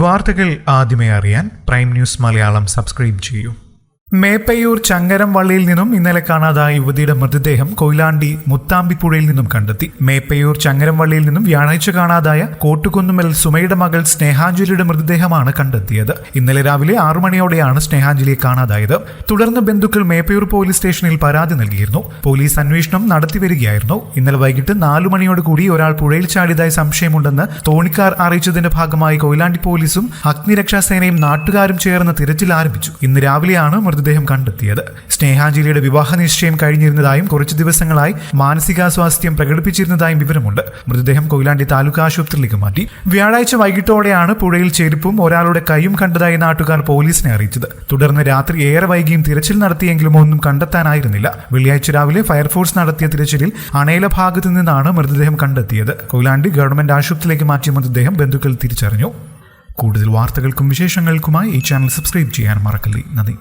വാർത്തകൾ ആദ്യമേ അറിയാൻ പ്രൈം ന്യൂസ് മലയാളം സബ്സ്ക്രൈബ് ചെയ്യൂ. മേപ്പയ്യൂർ ചങ്ങരം വള്ളിയിൽ നിന്നും ഇന്നലെ കാണാതായ യുവതിയുടെ മൃതദേഹം കൊയിലാണ്ടി മുത്താമ്പിപ്പുഴയിൽ നിന്നും കണ്ടെത്തി. മേപ്പയ്യൂർ ചങ്ങരം വള്ളിയിൽ നിന്നും വ്യാഴാഴ്ച കാണാതായ കോട്ടുകുന്നുമൽ സുമയുടെ മകൾ സ്നേഹാഞ്ജലിയുടെ മൃതദേഹമാണ് കണ്ടെത്തിയത്. ഇന്നലെ രാവിലെ 6 മണിയോടെയാണ് സ്നേഹാഞ്ജലിയെ കാണാതായത്. തുടർന്ന് ബന്ധുക്കൾ മേപ്പയ്യൂർ പോലീസ് സ്റ്റേഷനിൽ പരാതി നൽകിയിരുന്നു. പോലീസ് അന്വേഷണം നടത്തിവരികയായിരുന്നു. ഇന്നലെ വൈകിട്ട് 4 മണിയോടുകൂടി ഒരാൾ പുഴയിൽ ചാടിയതായി സംശയമുണ്ടെന്ന് തോണിക്കാർ അറിയിച്ചതിന്റെ ഭാഗമായി കൊയിലാണ്ടി പോലീസും അഗ്നിരക്ഷാസേനയും നാട്ടുകാരും ചേർന്ന് തിരച്ചിൽ ആരംഭിച്ചു. ഇന്ന് രാവിലെയാണ് മൃതദേഹം കണ്ടെത്തിയത്. സ്നേഹാഞ്ജലിയുടെ വിവാഹ നിശ്ചയം കഴിഞ്ഞിരുന്നതായും കുറച്ചു ദിവസങ്ങളായി മാനസികാസ്വാസ്ഥ്യം പ്രകടിപ്പിച്ചിരുന്നതായും വിവരമുണ്ട്. മൃതദേഹം കൊയിലാണ്ടി താലൂക്ക് ആശുപത്രിയിലേക്ക് മാറ്റി. വ്യാഴാഴ്ച വൈകിട്ടോടെയാണ് പുഴയിൽ ചെരുപ്പും ഒരാളുടെ കൈയും കണ്ടതായി നാട്ടുകാർ പോലീസിനെ അറിയിച്ചത്. തുടർന്ന് രാത്രി ഏറെ വൈകിയും തിരച്ചിൽ നടത്തിയെങ്കിലും ഒന്നും കണ്ടെത്താനായിരുന്നില്ല. വെള്ളിയാഴ്ച രാവിലെ ഫയർഫോഴ്സ് നടത്തിയ തിരച്ചിലിൽ അണേല ഭാഗത്തു നിന്നാണ് മൃതദേഹം കണ്ടെത്തിയത്. കൊയിലാണ്ടി ഗവൺമെന്റ് ആശുപത്രിയിലേക്ക് മാറ്റിയ മൃതദേഹം ബന്ധുക്കൾ തിരിച്ചറിഞ്ഞു. കൂടുതൽ വാർത്തകൾക്കും വിശേഷങ്ങൾക്കുമായി ഈ ചാനൽ സബ്സ്ക്രൈബ് ചെയ്യാൻ മറക്കല്ലേ. നന്ദി.